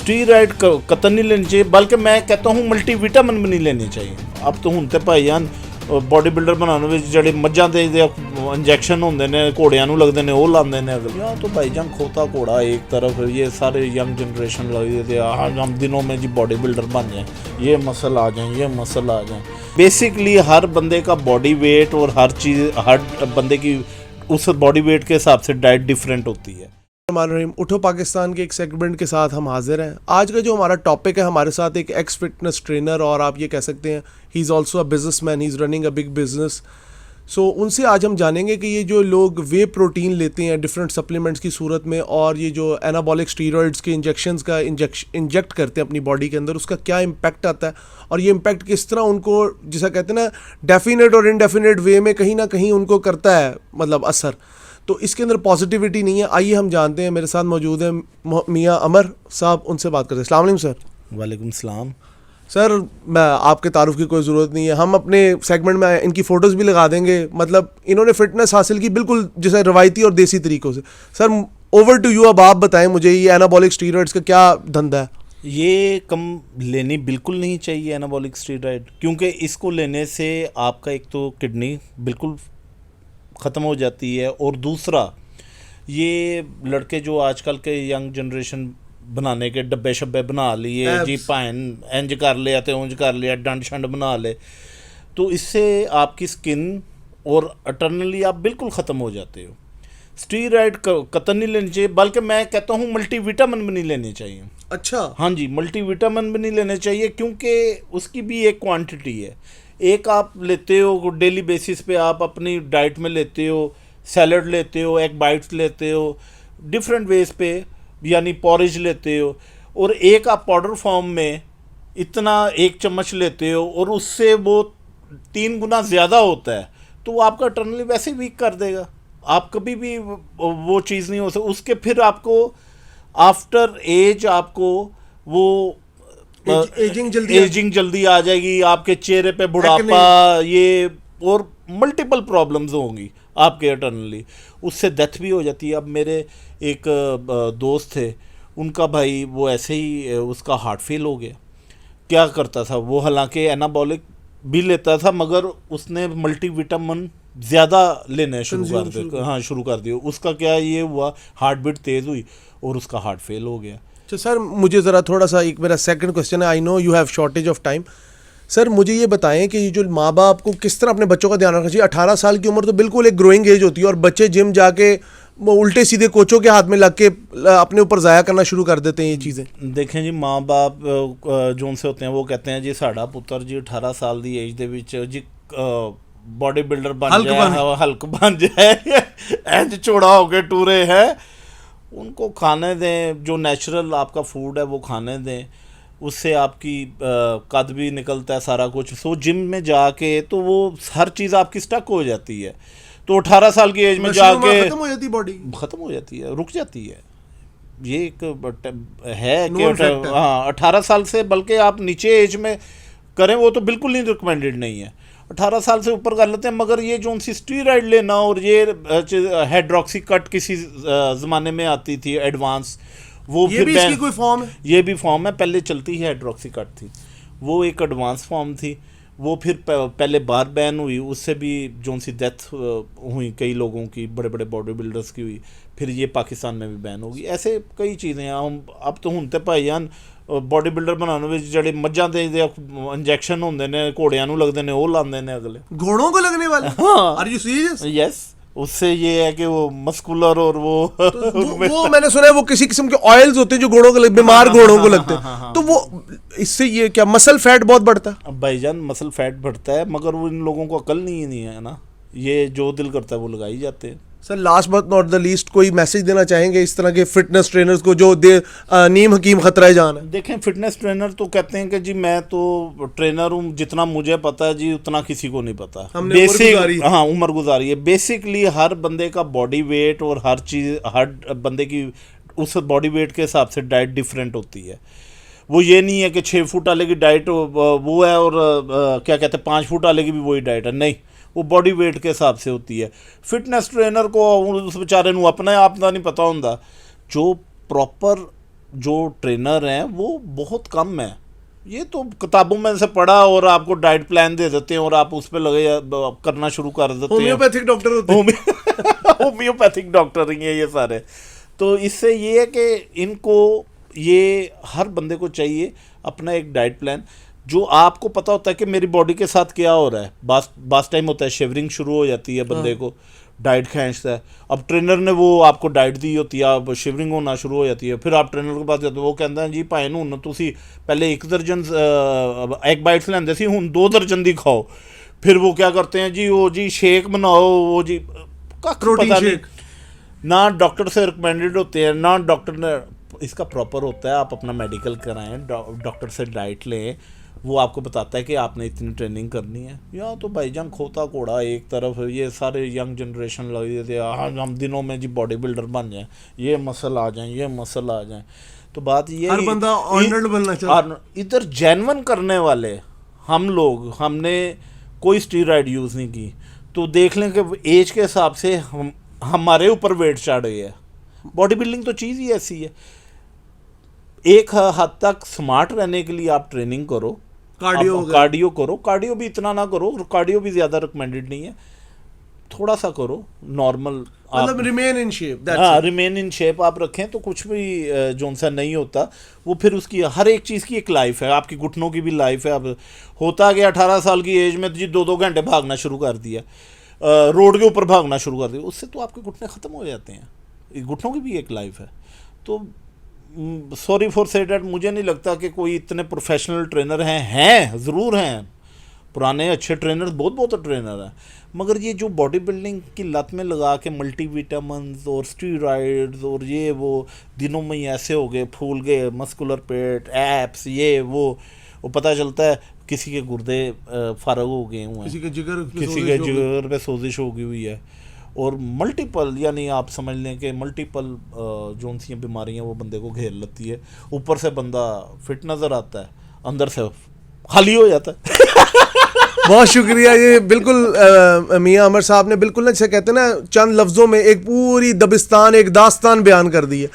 Steroid कतन नहीं लेनी चाहिए, बल्कि मैं कहता हूँ मल्टीविटामिन भी नहीं लेनी चाहिए। अब तो ਹੁਣ ਤੇ ਭਾਈਜਾਨ ਬੋਡੀ ਬਿਲਡਰ ਬਣਾਉਣ ਵਿੱਚ ਜਿਹੜੇ ਮੱਝਾਂ ਦੇ इंजेक्शन होंगे ने घोड़िया लगते हैं, वो लाते हैं अगले। यहाँ तो भाईजान खोता घोड़ा एक तरफ, ये सारे यंग जनरेशन लगे थे हम दिनों में जी बॉडी बिल्डर बन जाए, ये मसल आ जाए, ये मसल आ जाए। बेसिकली हर बंदे का बॉडी वेट और हर चीज़, हर बंदे की उस बॉडी वेट के हिसाब से डाइट डिफरेंट होती है। उठो पाकिस्तान के एक सेगमेंट के साथ हम हाजिर हैं। आज का जो हमारा टॉपिक है, हमारे साथ एक एक्स फिटनेस ट्रेनर और आप ये कह सकते हैं he is also a businessman, he is running a big business. So उनसे आज हम जानेंगे कि ये जो लोग वे प्रोटीन लेते हैं डिफरेंट सप्लीमेंट्स की सूरत में, और ये जो एनाबॉलिक स्टीरॉयड्स के इंजेक्शंस का इंजेक्ट करते हैं अपनी बॉडी के अंदर, उसका क्या इम्पैक्ट आता है, और ये इम्पैक्ट किस तरह उनको, जैसा कहते हैं ना, डेफिनेट और इनडेफिनेट वे में कहीं ना कहीं उनको करता है मतलब असर। तो इसके अंदर पॉजिटिविटी नहीं है। आइए हम जानते हैं। मेरे साथ मौजूद हैं मियाँ अमर साहब, उनसे बात करते हैं। अस्सलाम वालेकुम सर। वालेकुम सलाम सर, मैं आपके तारुफ की कोई ज़रूरत नहीं है, हम अपने सेगमेंट में इनकी फ़ोटोज़ भी लगा देंगे। मतलब इन्होंने फ़िटनेस हासिल की बिल्कुल जैसे रवायती और देसी तरीक़ों से। सर ओवर टू यू, अब आप बताएं मुझे ये एनाबॉलिक स्टीरॉयड्स का क्या धंधा है? ये कम लेनी बिल्कुल नहीं चाहिए एनाबॉलिक स्टीरॉयड, क्योंकि इसको लेने से आपका एक तो किडनी बिल्कुल ख़त्म हो जाती है, और दूसरा ये लड़के जो आजकल के यंग जनरेशन बनाने के डब्बे शब्बे बना लिए जी, पाइन इंज कर लिया तो उंज कर लिया, डंड शंड बना ले, तो इससे आपकी स्किन और अटर्नली आप बिल्कुल ख़त्म हो जाते हो। स्टीरॉयड कतन नहीं लेनी चाहिए, बल्कि मैं कहता हूँ मल्टीविटामिन भी नहीं लेनी चाहिए। अच्छा, हाँ जी, मल्टीविटामिन भी नहीं लेने चाहिए, क्योंकि उसकी भी एक क्वांटिटी है। एक आप लेते हो डेली बेसिस पे, आप अपनी डाइट में लेते हो, सैलड लेते हो, एग बाइट्स लेते हो, डिफरेंट वेज पे, यानी पॉरेज लेते हो, और एक आप पाउडर फॉर्म में इतना 1 चम्मच लेते हो, और उससे वो 3 गुना ज़्यादा होता है, तो वो आपका टर्नली वैसे वीक कर देगा। आप कभी भी वो चीज़ नहीं हो सकती। उसके फिर आपको आफ्टर एज आपको वो एजिंग जल्दी आ जाएगी, आपके चेहरे पे बुढ़ापा, ये और मल्टीपल प्रॉब्लम्स होंगी आपके अटर्नली, उससे डेथ भी हो जाती है। अब मेरे एक दोस्त थे, उनका भाई वो ऐसे ही उसका हार्ट फेल हो गया। क्या करता था वो, हालांकि एनाबॉलिक भी लेता था, मगर उसने मल्टीविटामिन ज़्यादा लेने शुरू कर दिए। उसका क्या ये हुआ, हार्ट बीट तेज़ हुई और उसका हार्ट फेल हो गया। तो सर मुझे ज़रा थोड़ा सा, एक मेरा सेकंड क्वेश्चन है, I know you have shortage of time. Sir मुझे ये बताएं कि जो माँ बाप को किस तरह अपने बच्चों का ध्यान रखना चाहिए। 18 साल की उम्र तो बिल्कुल एक ग्रोइंग एज होती है, और बच्चे जिम जाके वो उल्टे सीधे कोचों के हाथ में लग के अपने ऊपर ज़ाया करना शुरू कर देते हैं ये चीज़ें। देखें जी, माँ बाप जो उनसे होते हैं वो कहते हैं जी साड़ा पुत्र जी 18 साल की एज दे विच जी बॉडी बिल्डर बन जाए, हल्क बन जाए, इंज चौड़ा होके टूरे है। उनको खाने दें, जो नेचुरल आपका फूड है वो खाने दें, उससे आपकी कद भी निकलता है सारा कुछ। सो जिम में जाके तो वो हर चीज़ आपकी स्टक हो जाती है, तो 18 साल की एज में जाके खत्म हो जाती है, बॉडी ख़त्म हो जाती है, रुक जाती है। ये एक है कि हाँ 18 साल से, बल्कि आप नीचे एज में करें वो तो बिल्कुल नहीं रिकमेंडेड नहीं है, 18 साल से ऊपर कर लेते हैं। मगर ये जो उनसी स्टीरॉयड लेना, और ये हाइड्रोक्सी कट किसी ज़माने में आती थी एडवांस, वो ये फिर भी इसकी कोई फॉर्म है? ये भी फॉर्म है, पहले चलती है हाइड्रोक्सी कट थी, वो एक एडवांस फॉर्म थी, वो फिर पहले बार बैन हुई, उससे भी जो सी डेथ हुई कई लोगों की, बड़े बड़े बॉडी बिल्डर्स की हुई, फिर ये पाकिस्तान में भी बैन होगी। ऐसे कई चीज़ें हैं। हम अब तो ਹੁਣ ਤੇ ਭਾਈਜਾਨ बॉडी बिल्डर बनाने ਵਿੱਚ ਜਿਹੜੇ मझां ਦੇ इंजेक्शन होंगे ने, घोड़िया लगते हैं, वो लाते हैं अगले। घोड़ों को लगने वाले? हाँ, आर यू सीरियस? यस, उससे ये है कि वो मस्कुलर और वो वो मैंने सुना है वो किसी किस्म के ऑयल्स होते हैं जो घोड़ों को बीमार घोड़ों को लगते हैं, तो वो इससे ये क्या मसल फैट बहुत बढ़ता है? अब भाईजान मसल फैट बढ़ता है, मगर वो इन लोगों को अकल नहीं है ना, ये जो दिल करता है वो लगाई जाते हैं। Sir last but not the least, कोई मैसेज देना चाहेंगे इस तरह के फिटनेस ट्रेनर्स को जो नीम हकीम खतरा जान है? देखें, फिटनेस ट्रेनर तो कहते हैं कि जी मैं तो ट्रेनर हूँ, जितना मुझे पता है जी उतना किसी को नहीं पता। बेसिक हाँ, उम्र गुजारी है। बेसिकली हर बंदे का बॉडी वेट और हर चीज़, हर बंदे की उस बॉडी वेट के हिसाब से डाइट डिफरेंट होती है। वो ये नहीं है कि 6 फुट वाले की डाइट वो है और क्या कहते हैं 5 फुट वाले की भी वही डाइट है, नहीं, वो बॉडी वेट के हिसाब से होती है। फिटनेस ट्रेनर को उस बेचारे को अपने आप का नहीं पता होंदा, जो प्रॉपर जो ट्रेनर हैं वो बहुत कम है। ये तो किताबों में से पढ़ा और आपको डाइट प्लान दे देते हैं और आप उस पर लगे करना शुरू कर देते हैं। होम्योपैथिक डॉक्टर होते हैं। होम्योपैथिक डॉक्टर ही हैं ये सारे। तो इससे ये है कि इनको ये हर बंदे को चाहिए अपना एक डाइट प्लान, जो आपको पता होता है कि मेरी बॉडी के साथ क्या हो रहा है। बास टाइम होता है, शिवरिंग शुरू हो जाती है बंदे को, डाइट खींचता है। अब ट्रेनर ने वो आपको डाइट दी होती है, अब शिवरिंग होना शुरू हो जाती है। फिर आप ट्रेनर के पास जाते हो, वो कहता है जी भाई नू तुसी पहले 1 दर्जन एग बाइट्स लेंदे सी, हुण 2 दर्जन दी खाओ। फिर वो क्या करते हैं जी, वो जी शेक बनाओ, वो जी प्रोटीन पता नहीं, शेक। ना डॉक्टर से रिकमेंडेड होते हैं, ना डॉक्टर ने इसका प्रॉपर होता है। आप अपना मेडिकल कराएं, डॉक्टर से डाइट लें, वो आपको बताता है कि आपने इतनी ट्रेनिंग करनी है। या तो भाईजान खोता कोड़ा एक तरफ, ये सारे यंग जनरेशन लग जाते हैं आज हम दिनों में जी बॉडी बिल्डर बन जाएं, ये मसल आ जाएं, ये मसल आ जाएं। तो बात ये हर बंदा आर्नल्ड बनना चाहता है। इधर जेन्युइन करने वाले हम लोग, हमने कोई स्टीरॉयड यूज़ नहीं की, तो देख लें कि एज के हिसाब से हमारे ऊपर वेट चढ़ गया है। बॉडी बिल्डिंग तो चीज़ ही ऐसी है। एक हद तक स्मार्ट रहने के लिए आप ट्रेनिंग करो, कार्डियो करो, कार्डियो भी इतना ना करो, कार्डियो भी ज़्यादा रिकमेंडेड नहीं है, थोड़ा सा करो नॉर्मल, मतलब रिमेन इन शेप। हाँ, रिमेन इन शेप आप रखें तो कुछ भी जो सा नहीं होता। वो फिर उसकी हर एक चीज़ की एक लाइफ है, आपकी घुटनों की भी लाइफ है। अब होता गया 18 साल की एज में जी 2-2 घंटे भागना शुरू कर दिया, रोड के ऊपर भागना शुरू कर दिया, उससे तो आपके घुटने ख़त्म हो जाते हैं। घुटनों की भी एक लाइफ है। तो सॉरी फॉर से डैट, मुझे नहीं लगता कि कोई इतने प्रोफेशनल ट्रेनर हैं ज़रूर हैं, पुराने अच्छे ट्रेनर बहुत ट्रेनर हैं, मगर ये जो बॉडी बिल्डिंग की लत में लगा के मल्टीविटामिन्स और स्टीरॉइड्स और ये वो दिनों में ही ऐसे हो गए, फूल गए, मस्कुलर पेट, एप्स, ये वो पता चलता है किसी के गुर्दे फारग हो गए हुए हैं, किसी के जिगर पे सोजिश हो गई हुई है, और मल्टीपल, यानी आप समझ लें कि मल्टीपल जो सी बीमारियाँ वो बंदे को घेर लेती है। ऊपर से बंदा फिट नज़र आता है, अंदर से खाली हो जाता है। बहुत शुक्रिया। ये बिल्कुल मियां अमर साहब ने बिल्कुल ना, जैसे कहते हैं ना, चंद लफ्ज़ों में एक पूरी दबिस्तान, एक दास्तान बयान कर दी है।